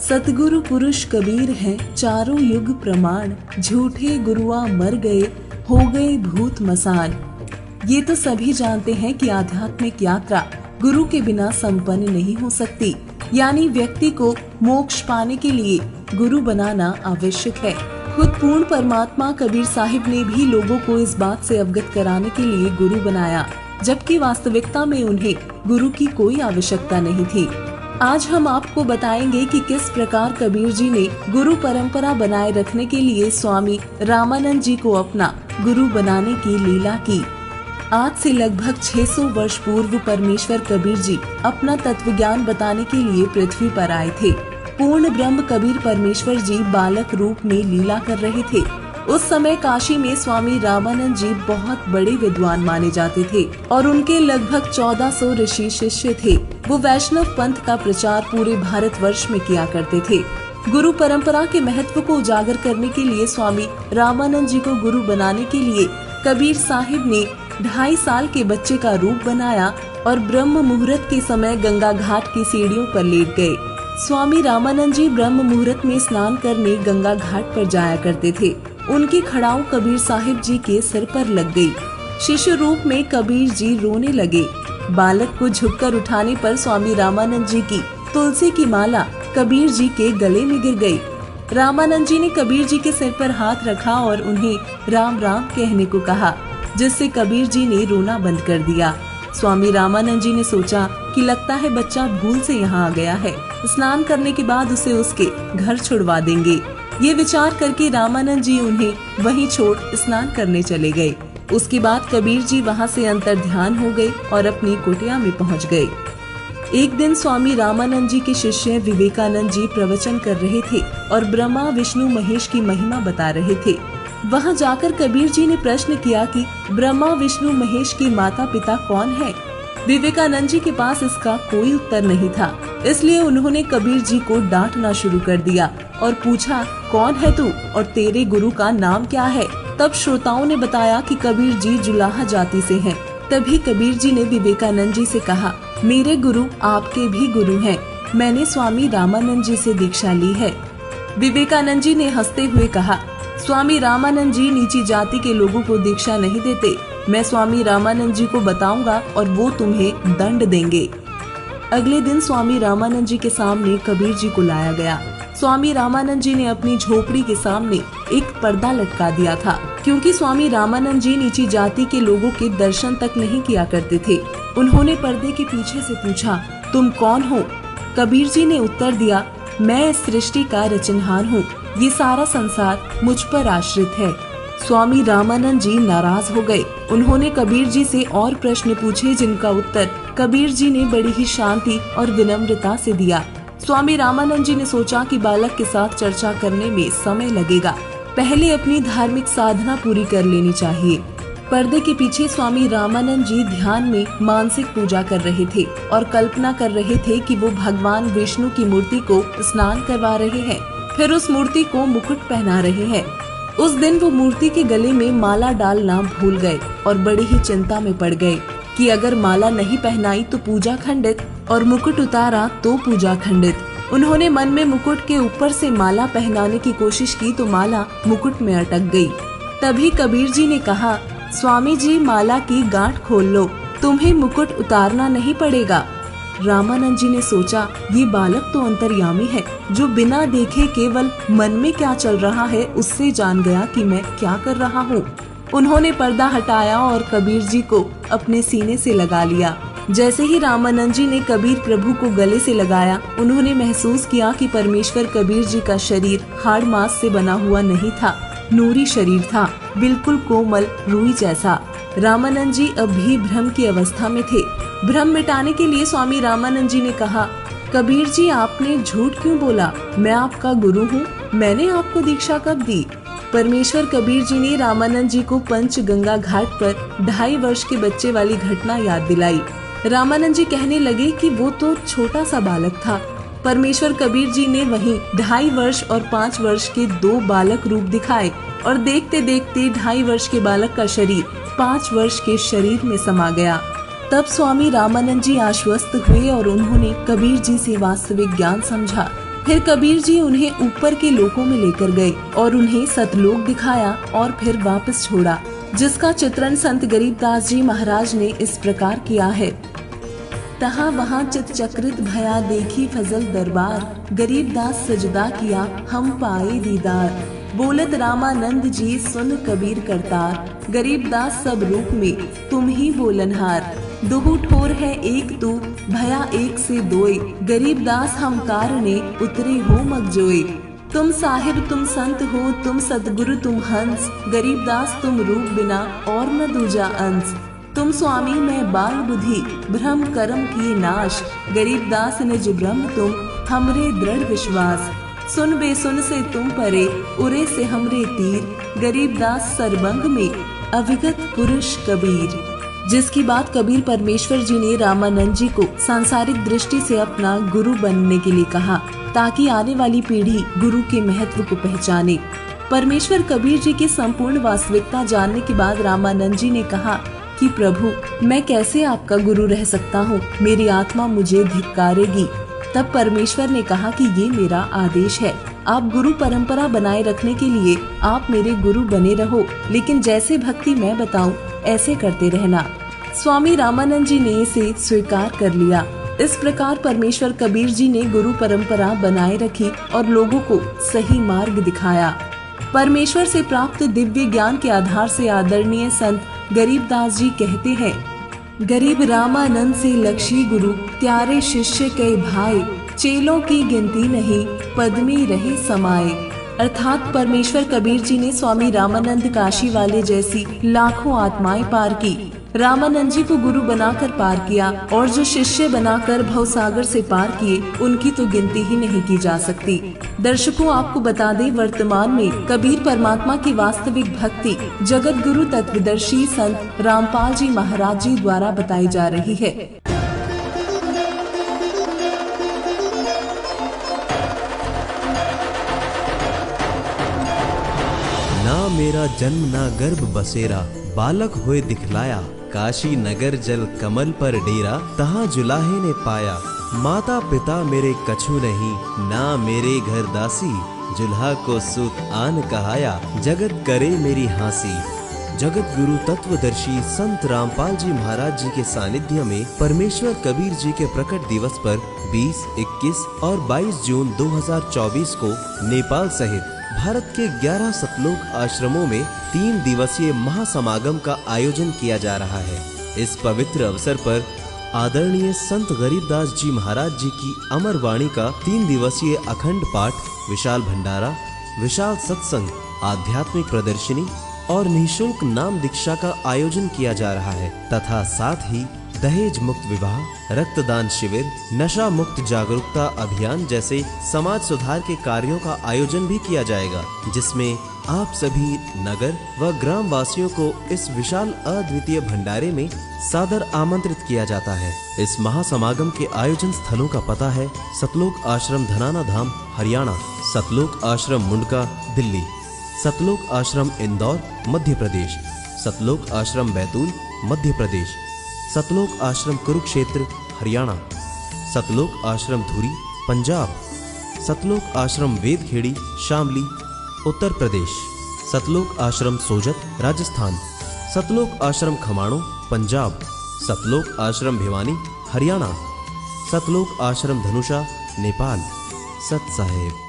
सतगुरु पुरुष कबीर हैं चारों युग प्रमाण, झूठे गुरुआ मर गए हो गए भूत मसान। ये तो सभी जानते हैं कि आध्यात्मिक यात्रा गुरु के बिना संपन्न नहीं हो सकती, यानी व्यक्ति को मोक्ष पाने के लिए गुरु बनाना आवश्यक है। खुद पूर्ण परमात्मा कबीर साहिब ने भी लोगों को इस बात से अवगत कराने के लिए गुरु बनाया, जबकि वास्तविकता में उन्हें गुरु की कोई आवश्यकता नहीं थी। आज हम आपको बताएंगे कि किस प्रकार कबीर जी ने गुरु परंपरा बनाए रखने के लिए स्वामी रामानंद जी को अपना गुरु बनाने की लीला की। आज से लगभग 600 वर्ष पूर्व परमेश्वर कबीर जी अपना तत्व ज्ञान बताने के लिए पृथ्वी पर आए थे। पूर्ण ब्रह्म कबीर परमेश्वर जी बालक रूप में लीला कर रहे थे। उस समय काशी में स्वामी रामानंद जी बहुत बड़े विद्वान माने जाते थे और उनके लगभग 1400 ऋषि शिष्य थे। वो वैष्णव पंथ का प्रचार पूरे भारतवर्ष में किया करते थे। गुरु परंपरा के महत्व को उजागर करने के लिए स्वामी रामानंद जी को गुरु बनाने के लिए कबीर साहिब ने 2.5 साल के बच्चे का रूप बनाया और ब्रह्म मुहूर्त के समय गंगा घाट की सीढ़ियों पर लेट गए। स्वामी रामानंद जी ब्रह्म मुहूर्त में स्नान करने गंगा घाट पर जाया करते थे। उनकी खड़ाऊ कबीर साहिब जी के सिर पर लग गई। शिशु रूप में कबीर जी रोने लगे। बालक को झुककर उठाने पर स्वामी रामानंद जी की तुलसी की माला कबीर जी के गले में गिर गई। रामानंद जी ने कबीर जी के सिर पर हाथ रखा और उन्हें राम राम कहने को कहा, जिससे कबीर जी ने रोना बंद कर दिया। स्वामी रामानंद जी ने सोचा कि लगता है बच्चा भूल से यहाँ आ गया है, स्नान करने के बाद उसे उसके घर छुड़वा देंगे। ये विचार करके रामानंद जी उन्हें वहीं छोड़ स्नान करने चले गए। उसके बाद कबीर जी वहाँ से अंतर्ध्यान हो गए और अपनी कुटिया में पहुँच गए। एक दिन स्वामी रामानंद जी के शिष्य विवेकानंद जी प्रवचन कर रहे थे और ब्रह्मा विष्णु महेश की महिमा बता रहे थे। वहाँ जाकर कबीर जी ने प्रश्न किया कि ब्रह्मा विष्णु महेश के माता पिता कौन है। विवेकानंद जी के पास इसका कोई उत्तर नहीं था, इसलिए उन्होंने कबीर जी को डांटना शुरू कर दिया और पूछा, कौन है तू और तेरे गुरु का नाम क्या है। तब श्रोताओं ने बताया कि कबीर जी जुलाहा जाति से हैं। तभी कबीर जी ने विवेकानंद जी से कहा, मेरे गुरु आपके भी गुरु हैं। मैंने स्वामी रामानंद जी से दीक्षा ली है। विवेकानंद जी ने हंसते हुए कहा, स्वामी रामानंद जी नीची जाति के लोगों को दीक्षा नहीं देते। मैं स्वामी रामानंद जी को बताऊंगा और वो तुम्हें दंड देंगे। अगले दिन स्वामी रामानंद जी के सामने कबीर जी को लाया गया। स्वामी रामानंद जी ने अपनी झोपड़ी के सामने एक पर्दा लटका दिया था, क्योंकि स्वामी रामानंद जी नीची जाति के लोगों के दर्शन तक नहीं किया करते थे। उन्होंने पर्दे के पीछे से पूछा, तुम कौन हो। कबीर जी ने उत्तर दिया, मैं इस सृष्टि का रचनहार हूँ। ये सारा संसार मुझ पर आश्रित है। स्वामी रामानंद जी नाराज हो गए। उन्होंने कबीर जी से और प्रश्न पूछे, जिनका उत्तर कबीर जी ने बड़ी ही शांति और विनम्रता से दिया। स्वामी रामानंद जी ने सोचा कि बालक के साथ चर्चा करने में समय लगेगा, पहले अपनी धार्मिक साधना पूरी कर लेनी चाहिए। पर्दे के पीछे स्वामी रामानंद जी ध्यान में मानसिक पूजा कर रहे थे और कल्पना कर रहे थे कि वो भगवान विष्णु की मूर्ति को स्नान करवा रहे हैं, फिर उस मूर्ति को मुकुट पहना रहे हैं। उस दिन वो मूर्ति के गले में माला डालना भूल गए और बड़ी ही चिंता में पड़ गए कि अगर माला नहीं पहनाई तो पूजा खंडित और मुकुट उतारा तो पूजा खंडित। उन्होंने मन में मुकुट के ऊपर से माला पहनाने की कोशिश की तो माला मुकुट में अटक गई। तभी कबीर जी ने कहा, स्वामी जी माला की गांठ खोल लो, तुम्हें मुकुट उतारना नहीं पड़ेगा। रामानंद जी ने सोचा, ये बालक तो अंतर्यामी है, जो बिना देखे केवल मन में क्या चल रहा है उससे जान गया कि मैं क्या कर रहा हूँ। उन्होंने पर्दा हटाया और कबीर जी को अपने सीने से लगा लिया। जैसे ही रामानंद जी ने कबीर प्रभु को गले से लगाया, उन्होंने महसूस किया कि परमेश्वर कबीर जी का शरीर हाड़ मांस से बना हुआ नहीं था, नूरी शरीर था, बिल्कुल कोमल रुई जैसा। रामानंद जी अब भी भ्रम की अवस्था में थे। भ्रम मिटाने के लिए स्वामी रामानंद जी ने कहा, कबीर जी आपने झूठ क्यों बोला, मैं आपका गुरु हूँ, मैंने आपको दीक्षा कब दी। परमेश्वर कबीर जी ने रामानंद जी को पंच गंगा घाट पर 2.5 वर्ष के बच्चे वाली घटना याद दिलाई। रामानंद जी कहने लगे कि वो तो छोटा सा बालक था। परमेश्वर कबीर जी ने वहीं 2.5 वर्ष और 5 वर्ष के 2 बालक रूप दिखाए और देखते देखते 2.5 वर्ष के बालक का शरीर 5 वर्ष के शरीर में समा गया। तब स्वामी रामानंद जी आश्वस्त हुए और उन्होंने कबीर जी से वास्तविक ज्ञान समझा। फिर कबीर जी उन्हें ऊपर के लोकों में लेकर गए और उन्हें सतलोक दिखाया और फिर वापस छोड़ा, जिसका चित्रण संत गरीबदास जी महाराज ने इस प्रकार किया है। तहाँ वहाँ चित चक्रित भया देखी फजल दरबार, गरीबदास सजदा किया हम पाए दीदार। बोलत रामानंद जी सुन कबीर करतार, गरीबदास सब रूप में तुम ही बोलनहार। दुहु ठोर है एक तू भया एक से दोय, गरीबदास हम कारणे उतरे हो मगजोय। तुम साहिब तुम संत हो तुम सतगुरु तुम हंस, गरीबदास तुम रूप बिना और न दूजा अंश। तुम स्वामी मैं बाल बुद्धि भ्रम करम किए नाश, गरीबदास निज ब्रह्म तुम हमरे दृढ़ विश्वास। सुन बेसुन से तुम परे उरे से हमरे तीर, गरीबदास सरबंग में अविगत पुरुष कबीर। जिसकी बात कबीर परमेश्वर जी ने रामानंद जी को सांसारिक दृष्टि से अपना गुरु बनने के लिए कहा, ताकि आने वाली पीढ़ी गुरु के महत्व को पहचाने। परमेश्वर कबीर जी की संपूर्ण वास्तविकता जानने के बाद रामानंद जी ने कहा कि प्रभु मैं कैसे आपका गुरु रह सकता हूँ, मेरी आत्मा मुझे धिक्कारेगी। तब परमेश्वर ने कहा कि ये मेरा आदेश है, आप गुरु परंपरा बनाए रखने के लिए आप मेरे गुरु बने रहो, लेकिन जैसे भक्ति मैं बताऊं ऐसे करते रहना। स्वामी रामानंद जी ने इसे स्वीकार कर लिया। इस प्रकार परमेश्वर कबीर जी ने गुरु परंपरा बनाए रखी और लोगों को सही मार्ग दिखाया। परमेश्वर से प्राप्त दिव्य ज्ञान के आधार से आदरणीय संत गरीबदास जी कहते हैं, गरीब रामानंद से लक्षी गुरु त्यारे शिष्य कई भाई, चेलों की गिनती नहीं पद में रहे समाये। अर्थात परमेश्वर कबीर जी ने स्वामी रामानंद काशी वाले जैसी लाखों आत्माएं पार की, रामानंद जी को गुरु बनाकर पार किया, और जो शिष्य बनाकर भवसागर से पार किए उनकी तो गिनती ही नहीं की जा सकती। दर्शकों आपको बता दें, वर्तमान में कबीर परमात्मा की वास्तविक भक्ति जगत गुरु तत्वदर्शी संत रामपाल जी महाराज जी द्वारा बताई जा रही है। ना मेरा जन्म ना गर्भ बसेरा, बालक होए दिखलाया, काशी नगर जल कमल पर डेरा, तहाँ जुलाहे ने पाया। माता पिता मेरे कछु नहीं, ना मेरे घर दासी, जुल्हा को सूत आन कहाया, जगत करे मेरी हांसी। जगत गुरु तत्वदर्शी संत रामपाल जी महाराज जी के सानिध्य में परमेश्वर कबीर जी के प्रकट दिवस पर 20, 21 और 22 जून 2024 को नेपाल सहित भारत के 11 सतलोक आश्रमों में 3 दिवसीय महासमागम का आयोजन किया जा रहा है। इस पवित्र अवसर पर आदरणीय संत गरीबदास जी महाराज जी की अमर वाणी का 3 दिवसीय अखंड पाठ, विशाल भंडारा, विशाल सत्संग, आध्यात्मिक प्रदर्शनी और निःशुल्क नाम दीक्षा का आयोजन किया जा रहा है तथा साथ ही दहेज मुक्त विवाह, रक्तदान शिविर, नशा मुक्त जागरूकता अभियान जैसे समाज सुधार के कार्यों का आयोजन भी किया जाएगा, जिसमें आप सभी नगर व ग्राम वासियों को इस विशाल अद्वितीय भंडारे में सादर आमंत्रित किया जाता है। इस महासमागम के आयोजन स्थलों का पता है सतलोक आश्रम धनाना धाम हरियाणा, सतलोक आश्रम मुंडका दिल्ली, सतलोक आश्रम इंदौर मध्य प्रदेश, सतलोक आश्रम बैतूल मध्य प्रदेश, सतलोक आश्रम कुरुक्षेत्र हरियाणा, सतलोक आश्रम धुरी पंजाब, सतलोक आश्रम वेदखेड़ी शामली उत्तर प्रदेश, सतलोक आश्रम सोजत राजस्थान, सतलोक आश्रम खमाणों पंजाब, सतलोक आश्रम भिवानी हरियाणा, सतलोक आश्रम धनुषा नेपाल। सत साहेब।